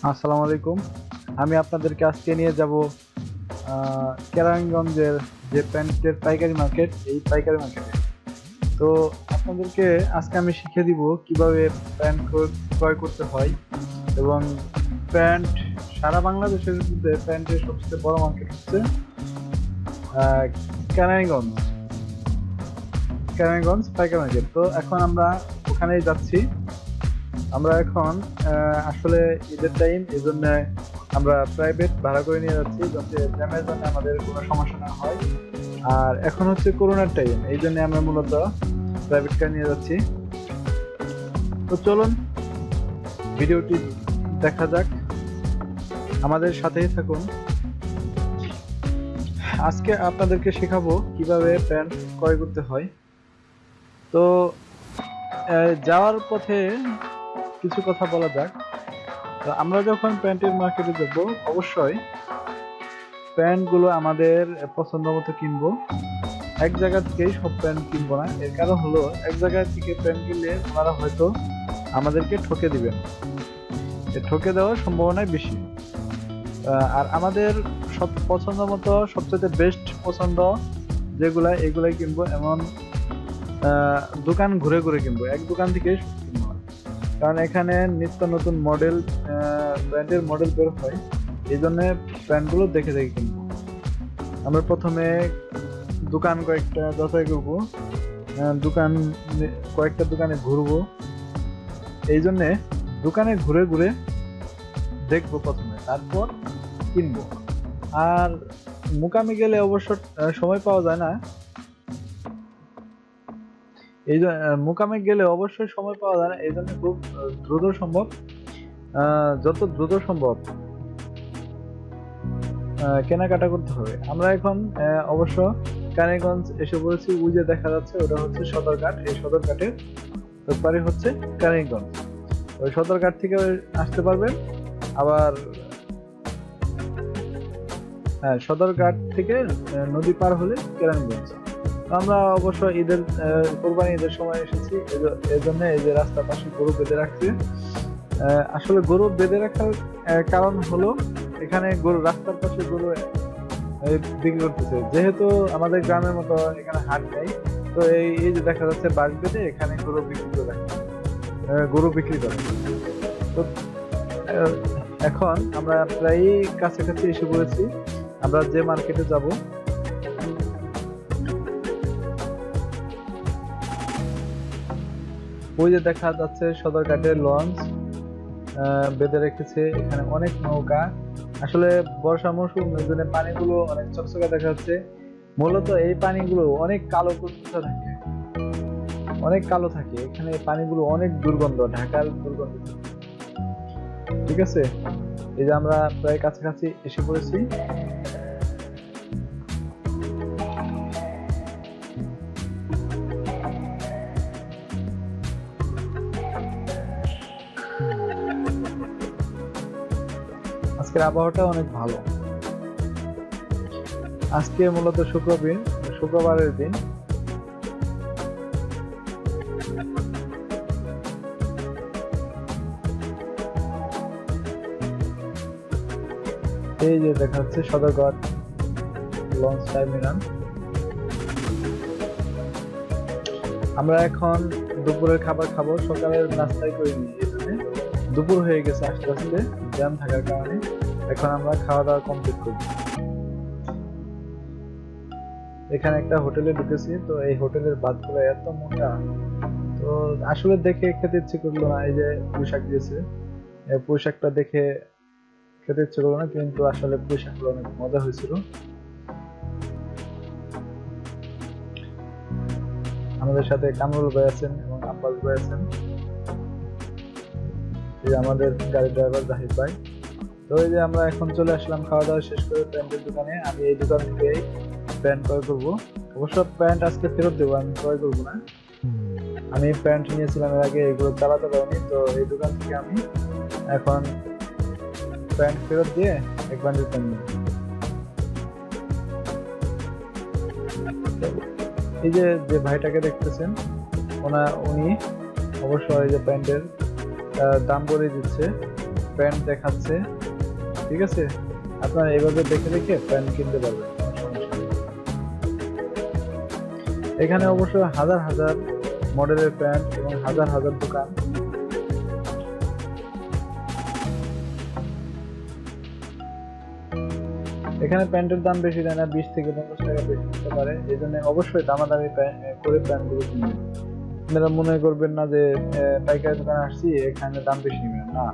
আসসালামু আলাইকুম। আমি আপনাদেরকে আজকে নিয়ে যাব কেরানীগঞ্জের যে প্যান্টের পাইকারি মার্কেট, এই পাইকারি মার্কেটে। তো আপনাদেরকে আজকে আমি শিখিয়ে দিব কিভাবে প্যান্ট ক্রয় করতে হয়। এবং প্যান্ট সারা বাংলাদেশের মধ্যে প্যান্টের সবচেয়ে বড় মার্কেট হচ্ছে আহ, কেরানীগঞ্জ কেরানীগঞ্জ পাইকারি মার্কেট। তো এখন আমরা ওখানেই যাচ্ছি। আমরা এখন আসলে ঈদের টাইম, এই জন্য আমরা প্রাইভেট ভাড়া করে নিয়ে যাচ্ছি যাতে জ্যামের জন্য আমাদের কোনো সমস্যা না হয়। আর এখন হচ্ছে করোনার টাইম, এই জন্য আমরা মূলত প্রাইভেট কার নিয়ে যাচ্ছি। তো চলুন ভিডিওটি দেখা যাক, আমাদের সাথেই থাকুন। আজকে আপনাদেরকে শেখাবো কিভাবে প্যান্ট ক্রয় করতে হয়। তো যাওয়ার পথে কিছু কথা বলা যাক। তো আমরা যখন প্যান্টের মার্কেটে যাব, অবশ্যই প্যান্টগুলো আমাদের পছন্দ মতো কিনবো। এক জায়গা থেকেই সব প্যান্ট কিনবো না। এর কারণ হলো, এক জায়গা থেকে প্যান্ট কিনলে ওনারা হয়তো আমাদেরকে ঠকে দিবেন, ঠকে দেওয়ার সম্ভাবনাই বেশি। আর আমাদের সব পছন্দ মতো সবচেয়ে বেস্ট পছন্দ যেগুলা, এগুলাই কিনবো। এমন দোকান ঘুরে ঘুরে কিনবো, এক দোকান থেকে কিনবো না। কারণ এখানে নিত্য নতুন মডেল ব্র্যান্ডের মডেল বের হয়, এই জন্য প্যান্টগুলো দেখে দেখে কিনবো। আমরা প্রথমে দোকান কয়েকটা যাচাই করবো, দোকান কয়েকটা দোকানে ঘুরবো। এই জন্যে দোকানে ঘুরে ঘুরে দেখবো প্রথমে, তারপর কিনবো। আর মুকামে গেলে অবশ্য সময় পাওয়া যায় না। এই জন্য মুকামে গেলে অবশ্যই সময় পাওয়া যায় না, এই জন্য খুব দ্রুত সম্ভব, যত দ্রুত সম্ভব কেনাকাটা করতে হবে। আমরা এখন অবশ্য কালীগঞ্জ এসে পড়েছি। ওই যে দেখা যাচ্ছে, ওটা হচ্ছে সদরঘাট। এই সদরঘাটের পারে হচ্ছে কালীগঞ্জ। ওই সদরঘাট থেকে আসতে পারবেন। আবার হ্যাঁ, সদরঘাট থেকে নদী পার হলে কেরানীগঞ্জ। আমরা অবশ্য ঈদের কোরবানি ঈদের সময় এসেছি, এই জন্য এই যে রাস্তার পাশে গরু বেঁধে রাখছে। আসলে গরু বেঁধে রাখার কারণ হলো, এখানে গরু রাস্তার পাশে গরু বিক্রি করতেছে। যেহেতু আমাদের গ্রামের মতো এখানে হাট নেই, তো এই যে দেখা যাচ্ছে বাঁশ বেঁধে এখানে গরু বিক্রি করে রাখে, গরু বিক্রি করে। তো আহ, এখন আমরা প্রায় কাছাকাছি এসে পড়েছি। আমরা যে মার্কেটে যাব, ওই যে দেখা যাচ্ছে সদরঘাটের লঞ্চ বেঁধে রেখেছে। এখানে অনেক নৌকা। আসলে বর্ষা মৌসুম, এই জন্য পানিগুলো অনেক চকচকে দেখা যাচ্ছে। মূলত এই পানিগুলো অনেক কালো কুচকুচে থাকে, অনেক কালো থাকে। এখানে পানিগুলো অনেক দুর্গন্ধ, ঢাকার দুর্গন্ধ। ঠিক আছে, এই যে আমরা প্রায় কাছাকাছি এসে পড়েছি। আজকের আবহাওয়াটা অনেক ভালো। আজকে মূলত শুক্রবারের দিন। এই যে দেখা যাচ্ছে সদরঘাট লঞ্চ টার্মিনাল। আমরা এখন দুপুরের খাবার খাবো, সকালের নাস্তাই করিনি, এই জন্য দুপুর হয়ে গেছে আস্তে আস্তে জ্যাম থাকার কারণে। এখন আমরা খাওয়া দাওয়া কমপ্লিট করব। এখানে একটা হোটেলে ঢুকেছি। তো এই হোটেলের ভাতগুলো এত মোটা, তো আসলে দেখে খেতে ইচ্ছে করলো না। এই যে পোশাক দিয়েছে, এই পোশাকটা দেখে খেতে ইচ্ছে করলো না, কিন্তু আসলে পোশাকগুলো অনেক মজা হয়েছিল। আমাদের সাথে কামরুল ভাই আছেন এবং আব্বাস ভাই আছেন, এই যে আমাদের গাড়ি ড্রাইভার জাহিদ ভাই। তো এই যে আমরা এখন চলে আসলাম খাওয়া দাওয়া শেষ করে প্যান্টের দোকানে। আমি এই দোকান থেকে প্যান্ট ক্রয় করবো। অবশ্য প্যান্ট আজকে ফেরত দেবো, আমি ক্রয় করবো না। আমি প্যান্ট নিয়েছিলাম এর আগে, এগুলো চালাতে পারিনি। তো এই দোকান থেকে আমি এখন প্যান্ট ফেরত দিয়ে এক বান্ডিল প্যান্ট নিই। এই যে যে ভাইটাকে দেখতেছেন, উনি অবশ্যই এই যে প্যান্টের দাম বলে দিচ্ছে। প্যান্ট দেখাচ্ছে, ঠিক আছে? আপনারা এইভাবে দেখে দেখে প্যান্ট কিনতে পারবেন, কোনো সমস্যা নেই। এখানে অবশ্য হাজার হাজার মডেলের প্যান্ট এবং হাজার হাজার দোকান। এখানে প্যান্টের দাম বেশি দেয় না, 20 থেকে 50 টাকা বেশি দিতে পারে, এই জন্য অবশ্যই দামাদামি করে প্যান্টগুলো কিনবেন। আপনারা মনে করবেন না যে পাইকারি দোকানে আসছি এখানে দাম বেশি নেবেন না,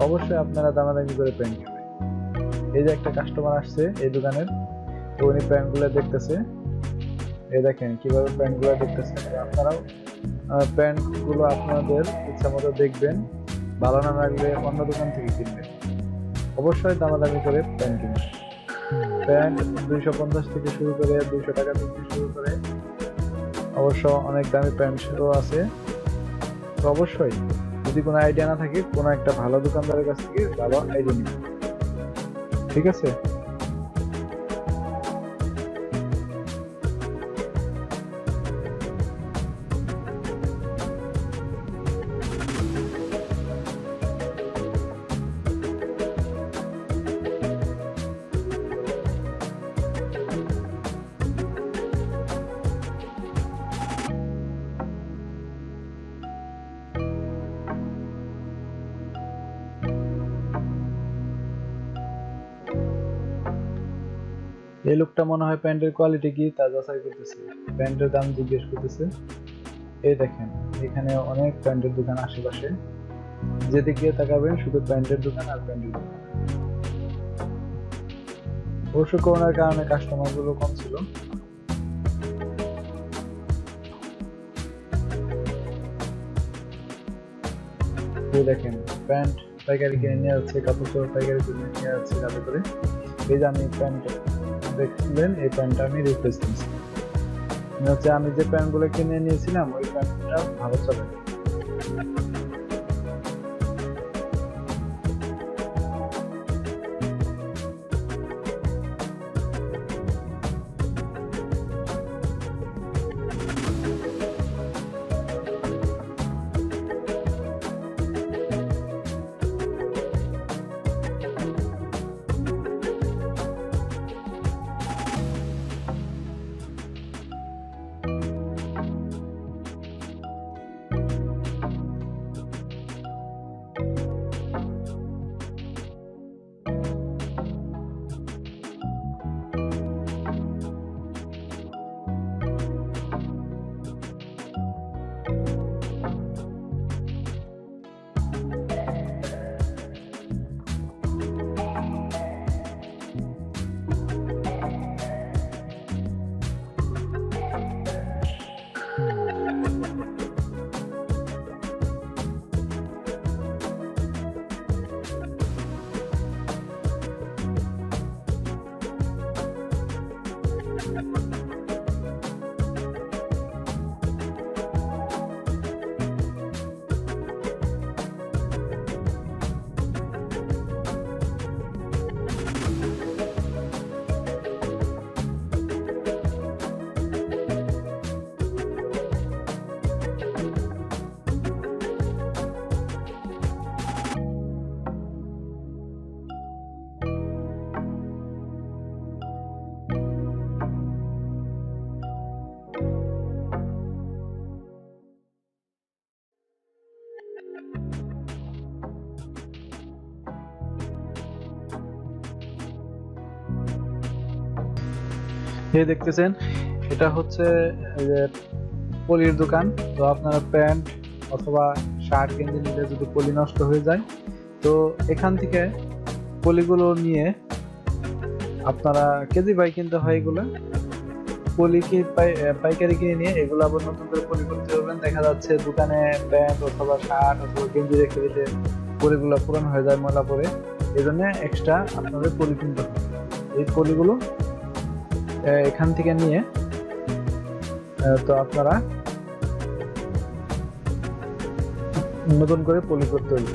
অবশ্যই আপনারা দামাদামি করে প্যান্ট কিনবেন। এই যে একটা কাস্টমার আসছে এই দোকানের, তো উনি প্যান্টগুলো দেখতেছে, এই দেখেন কিভাবে প্যান্টগুলো দেখতেছে। আপনারাও প্যান্টগুলো আপনাদের ইচ্ছা মতো দেখবেন, ভালো না লাগলে অন্য দোকান থেকে কিনবেন, অবশ্যই দামাদামি করে প্যান্ট কিনবেন। প্যান্ট 250 থেকে শুরু করে 200 টাকা থেকে শুরু করে অবশ্য অনেক দামি প্যান্টও আছে। তো অবশ্যই যদি কোনো আইডিয়া না থাকে, কোনো একটা ভালো দোকানদারের কাছ থেকে ভালো আইডিয়া নিন, ঠিক আছে? এই লোকটা মনে হয় প্যান্টের কোয়ালিটি কি তা যাচাই করতেছে, প্যান্টের দাম জিজ্ঞেস করতেছে। এই দেখেন এখানে অনেক প্যান্টের দোকান আশেপাশে, যেদিকে তাকাবেন শুধু প্যান্টের দোকান আর প্যান্টের দোকান। অবশ্য করোনার কারণে কাস্টমার গুলো কম ছিল। এই দেখেন প্যান্ট পাইকারি কিনে নিয়ে যাচ্ছে, কাপড় চোপড় পাইকারি কিনে নিয়ে যাচ্ছে যাতে করে। এই যে আমি প্যান্ট দেখলেন, এই প্যান্টটা আমি রিপ্লেস নিয়েছি, হচ্ছে আমি যে প্যান্ট গুলো কিনে নিয়েছিলাম ওই প্যান্টটা ভালো চলে। এই দেখতেছেন এটা হচ্ছে পলির দোকান। তো আপনারা প্যান্ট অথবা শার্ট গেঞ্জি নিলে যদি পলি নষ্ট হয়ে যায়, তো এখান থেকে পলিগুলো নিয়ে আপনারা কেজি বাই কিনতে হয়, এগুলো পলি কি পাইকারি কিনে নিয়ে এগুলো আবার নতুন করে পলি করতে পারবেন। দেখা যাচ্ছে দোকানে প্যান্ট অথবা শার্ট অথবা গেঞ্জি রেখে দিলে পলিগুলো পুরানো হয়ে যায়, ময়লা পরে, এই জন্য এক্সট্রা আপনাদের পলি কিনতে হবে। এই পলিগুলো এখান থেকে নিয়ে তো আপনারা নতুন করে পলি করতে হবে।